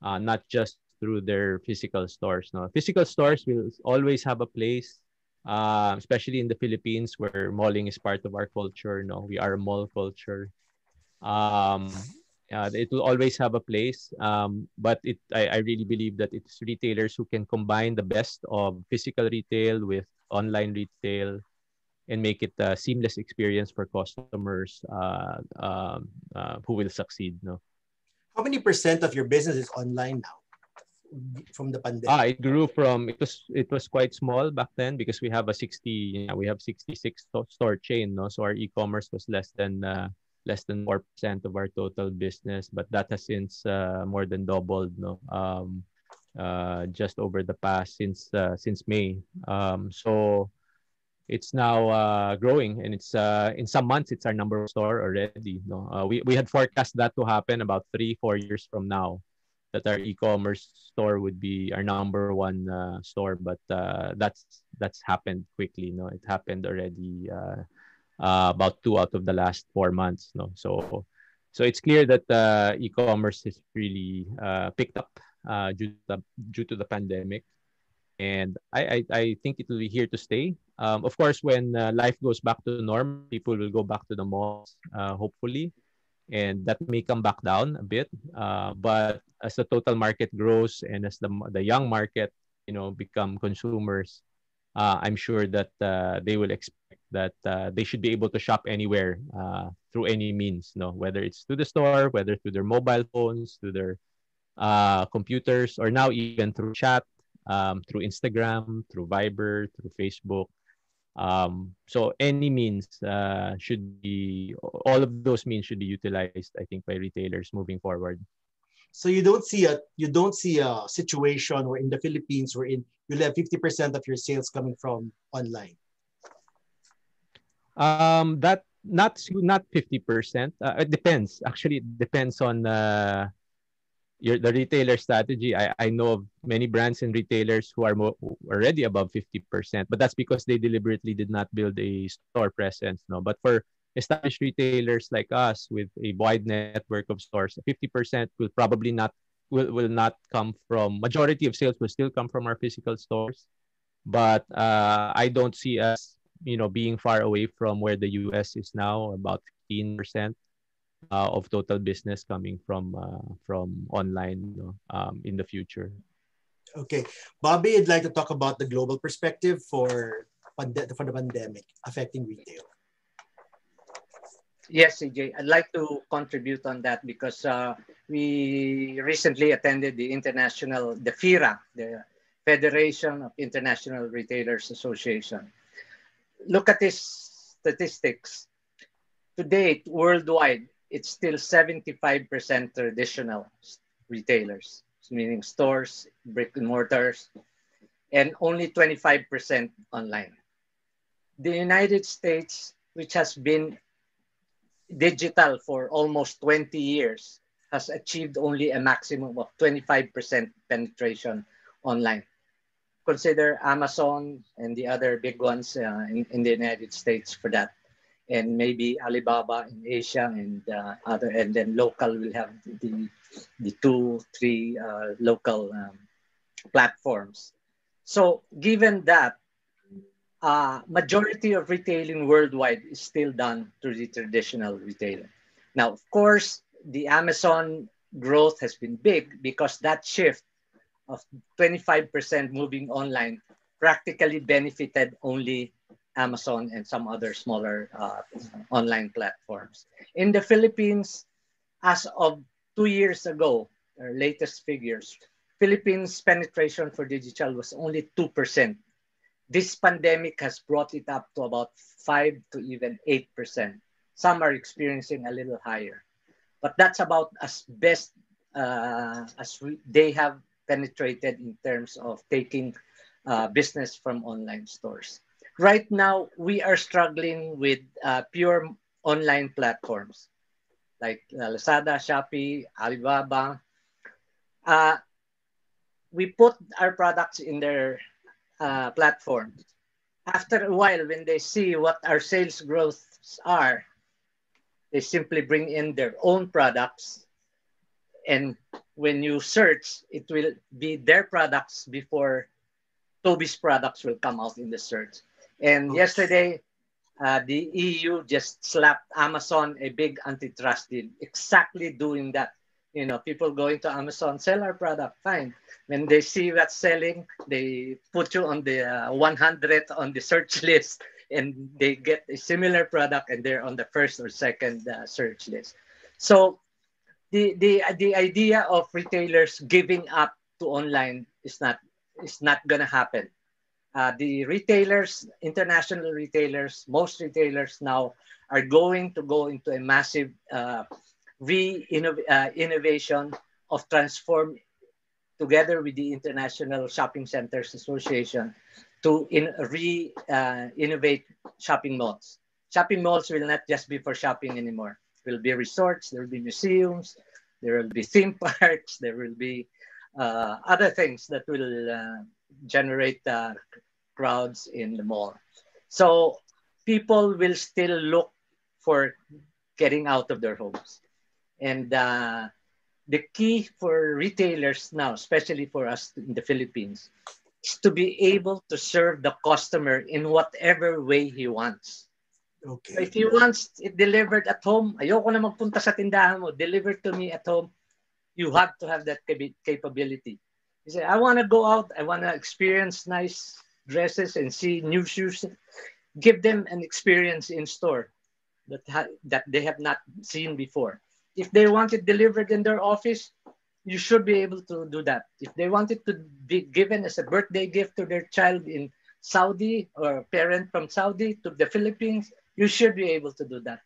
not just through their physical stores. No, physical stores will always have a place, especially in the Philippines, where malling is part of our culture. No, we are a mall culture. Um, It will always have a place, but I really believe that it's retailers who can combine the best of physical retail with online retail and make it a seamless experience for customers who will succeed. No? How many percent of your business is online now from the pandemic? It grew from it was quite small back then because we have a 66 store chain, no, so our e-commerce was less than 4% of our total business, but that has since more than doubled, no, just over the past since May. So it's now growing, and it's in some months it's our number one store already. No, we had forecast that to happen about 3-4 years from now, that our e-commerce store would be our number one store, but that's happened quickly. No, it happened already about 2 out of the last 4 months. No, so it's clear that e-commerce has really picked up due to the pandemic, and I think it will be here to stay. Of course, when life goes back to normal, people will go back to the malls, hopefully, and that may come back down a bit. But as the total market grows and as the young market, become consumers, I'm sure that they will expect that they should be able to shop anywhere through any means, no, whether it's to the store, whether through their mobile phones, through their computers, or now even through chat, through Instagram, through Viber, through Facebook. So any means should be all of those means should be utilized, I think, by retailers moving forward. So you don't see a situation where in the Philippines you'll have 50% of your sales coming from online. That not 50%. It depends. Actually, it depends on the retailer strategy. I know of many brands and retailers who are already above 50%, but that's because they deliberately did not build a store presence. No, but for established retailers like us with a wide network of stores, 50% will not come from. Majority of sales will still come from our physical stores, but I don't see us, being far away from where the US is now, about 15%. Of total business coming from online, in the future. Okay, Bobby, I'd like to talk about the global perspective for the pandemic affecting retail. Yes, CJ, I'd like to contribute on that because we recently attended the FIRA, the Federation of International Retailers Association. Look at these statistics. To date, worldwide, it's still 75% traditional retailers, meaning stores, brick and mortars, and only 25% online. The United States, which has been digital for almost 20 years, has achieved only a maximum of 25% penetration online. Consider Amazon and the other big ones in the United States for that. And maybe Alibaba in Asia and and then local will have the 2-3 local platforms. So given that, majority of retailing worldwide is still done through the traditional retailer. Now, of course, the Amazon growth has been big because that shift of 25% moving online practically benefited only Amazon and some other smaller online platforms. In the Philippines, as of 2 years ago, our latest figures, Philippines penetration for digital was only 2%. This pandemic has brought it up to about 5 to even 8%. Some are experiencing a little higher. But that's about as best they have penetrated in terms of taking business from online stores. Right now, we are struggling with pure online platforms like Lazada, Shopee, Alibaba. We put our products in their platforms. After a while, when they see what our sales growths are, they simply bring in their own products. And when you search, it will be their products before Tobys products will come out in the search. And yesterday, The EU just slapped Amazon a big antitrust deal, exactly doing that. People going to Amazon, sell our product, fine. When they see what's selling, they put you on the 100 on the search list, and they get a similar product, and they're on the first or second search list. So the idea of retailers giving up to online is not gonna happen. The retailers, international retailers, most retailers now are going to go into a massive innovation of transform together with the International Shopping Centers Association to innovate shopping malls. Shopping malls will not just be for shopping anymore. There will be resorts, there will be museums, there will be theme parks, there will be other things that will generate crowds in the mall. So people will still look for getting out of their homes. And the key for retailers now, especially for us in the Philippines, is to be able to serve the customer in whatever way he wants. Okay. So if he wants it delivered at home, ayoko na magpunta sa tindahan mo, deliver to me at home, you have to have that capability. You say, I want to go out, I want to experience nice dresses and see new shoes. Give them an experience in store that they have not seen before. If they want it delivered in their office, you should be able to do that. If they want it to be given as a birthday gift to their child in Saudi, or a parent from Saudi to the Philippines, you should be able to do that.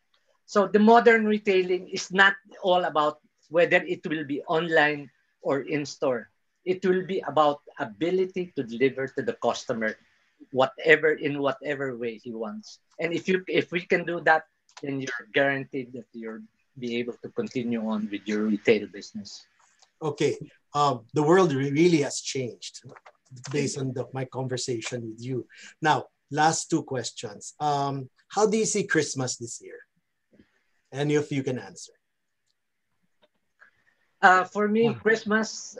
So the modern retailing is not all about whether it will be online or in store. It will be about ability to deliver to the customer in whatever way he wants. And if we can do that, then you're guaranteed that you'll be able to continue on with your retail business. Okay. The world really has changed based on my conversation with you. Now, last two questions. How do you see Christmas this year? Any of you can answer. For me, Christmas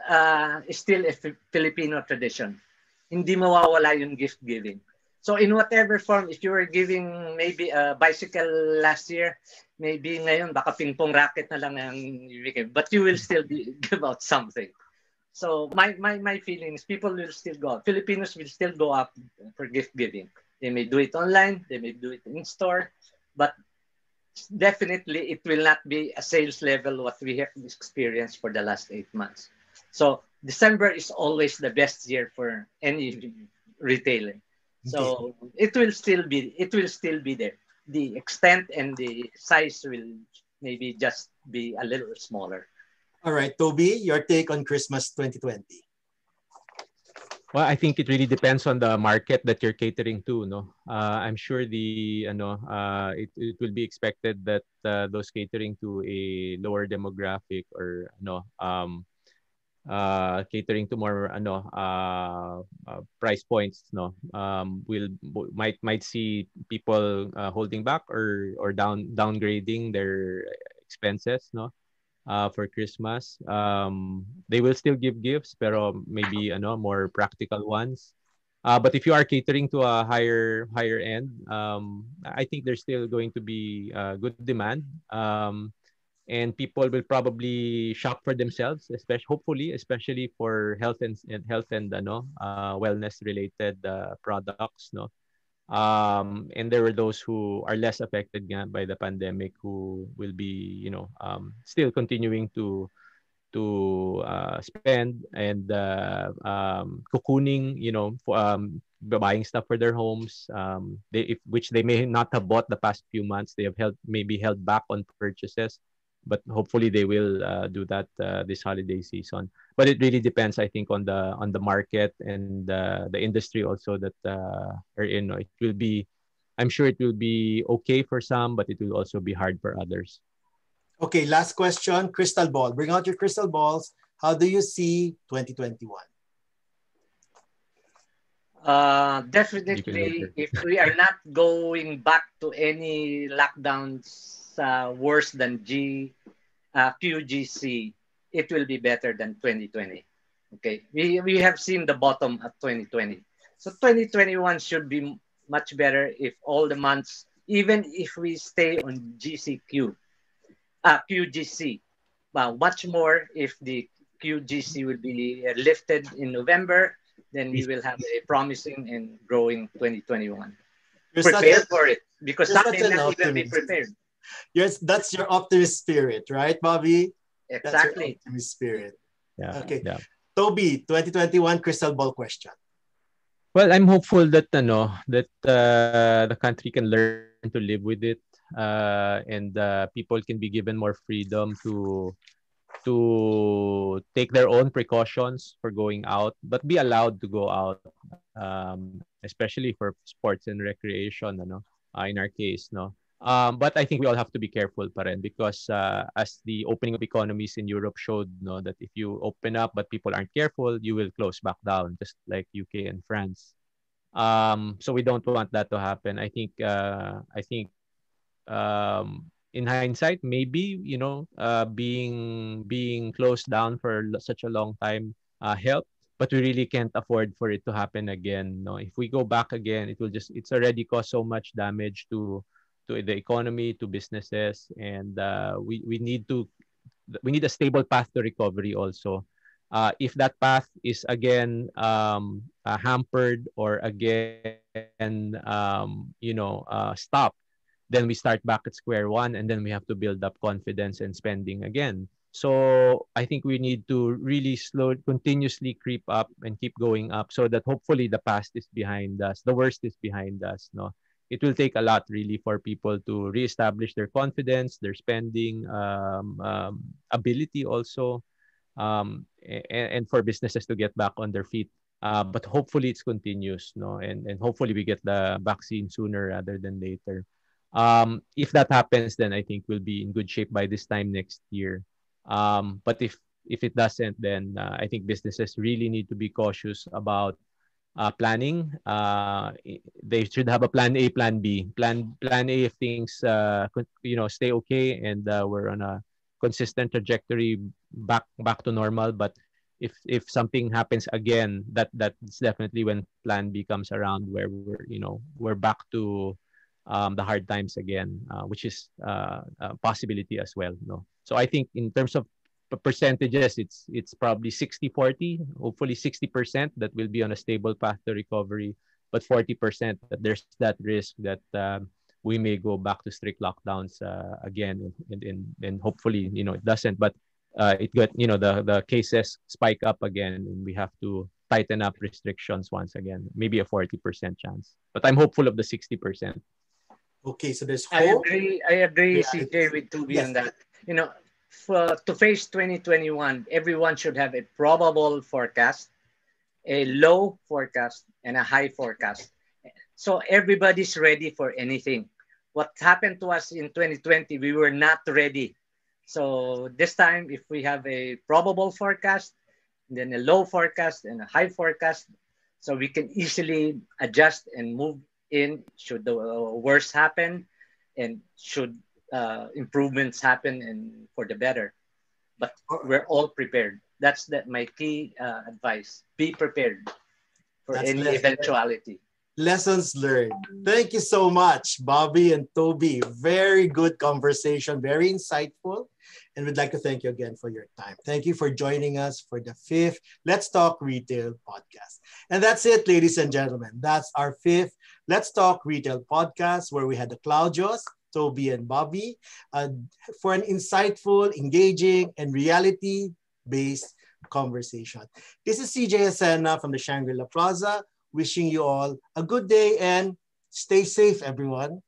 is still a Filipino tradition. Hindi mawawala yung gift giving. So in whatever form, if you were giving maybe a bicycle last year, maybe ngayon baka ping-pong racket na lang ang ibigay, but you will still give out something. So my feeling is people will still go out. Filipinos will still go up for gift giving. They may do it online, they may do it in store, but definitely it will not be a sales level what we have experienced for the last 8 months. So December is always the best year for any retailer. So it will still be there. The extent and the size will maybe just be a little smaller. All right, Toby, your take on Christmas 2020. Well, I think it really depends on the market that you're catering to, no. I'm sure it will be expected that those catering to a lower demographic, or catering to more price points, no, might see people holding back or downgrading their expenses, no, for Christmas. They will still give gifts, pero maybe more practical ones. But if you are catering to a higher end, I think there's still going to be good demand. And people will probably shop for themselves, especially for health and wellness related products, no. And there were those who are less affected by the pandemic, who will be still continuing to spend and cocooning, for, buying stuff for their homes, which they may not have bought the past few months. They have maybe held back on purchases, but hopefully they will do that this holiday season. But it really depends, I think, on the market and the industry also that are in. It will be, I'm sure it will be okay for some, but it will also be hard for others. Okay, last question, crystal ball. Bring out your crystal balls. How do you see 2021? Definitely, if we are not going back to any lockdowns worse than QGC, it will be better than 2020. Okay, we have seen the bottom at 2020. So 2021 should be much better if all the months, even if we stay on GCQ, QGC. Much more if the QGC will be lifted in November, then we will have a promising and growing 2021. You're such a Prepare for it because you're some such may an not even be optimist. prepared. Yes, that's your optimist spirit, right, Bobby? That's your Exactly. optimist spirit. Yeah. Okay. Yeah. Toby, 2021 crystal ball question. Well, I'm hopeful that the country can learn to live with it, and people can be given more freedom to take their own precautions for going out, but be allowed to go out, especially for sports and recreation, in our case, no. But I think we all have to be careful pa rin because as the opening of economies in Europe showed, no, that if you open up but people aren't careful, you will close back down, just like UK and France. So we don't want that to happen. I think in hindsight, maybe being closed down for such a long time helped, but we really can't afford for it to happen again. No, if we go back again, it's already caused so much damage to the economy, to businesses, and we need a stable path to recovery also. If that path is again hampered or again stopped, then we start back at square one, and then we have to build up confidence and spending again. So I think we need to really continuously creep up and keep going up so that hopefully the past is behind us, the worst is behind us. No, it will take a lot really for people to reestablish their confidence, their spending ability also, and for businesses to get back on their feet. But hopefully it's continuous, no, and hopefully we get the vaccine sooner rather than later. If that happens, then I think we'll be in good shape by this time next year. But if it doesn't, then I think businesses really need to be cautious about planning. They should have a plan A, plan B. Plan A if things stay okay and we're on a consistent trajectory back to normal. But if something happens again, that's definitely when plan B comes around, where we're back to the hard times again, which is a possibility as well. No, so I think in terms of percentages, it's probably 60-40. Hopefully 60% that will be on a stable path to recovery, but 40% that there's that risk that we may go back to strict lockdowns again, and hopefully it doesn't. But it got the cases spike up again, and we have to tighten up restrictions once again. Maybe a 40% chance, but I'm hopeful of the 60%. Okay, so there's I hope. agree. I agree, Reality. CJ, with Toby Yes. on that. To face 2021, everyone should have a probable forecast, a low forecast, and a high forecast. So everybody's ready for anything. What happened to us in 2020, we were not ready. So this time, if we have a probable forecast, then a low forecast and a high forecast, so we can easily adjust and move in should the worst happen and should improvements happen and for the better. But we're all prepared. That's my key advice. Be prepared for That's any eventuality. lessons learned. Thank you so much, Bobby and Toby. Very good conversation, very insightful. And we'd like to thank you again for your time. Thank you for joining us for the 5th Let's Talk Retail podcast. And that's it, ladies and gentlemen. That's our 5th Let's Talk Retail podcast, where we had the Claudios, Toby, and Bobby for an insightful, engaging, and reality-based conversation. This is CJ Asena from the Shangri-La Plaza, wishing you all a good day and stay safe, everyone.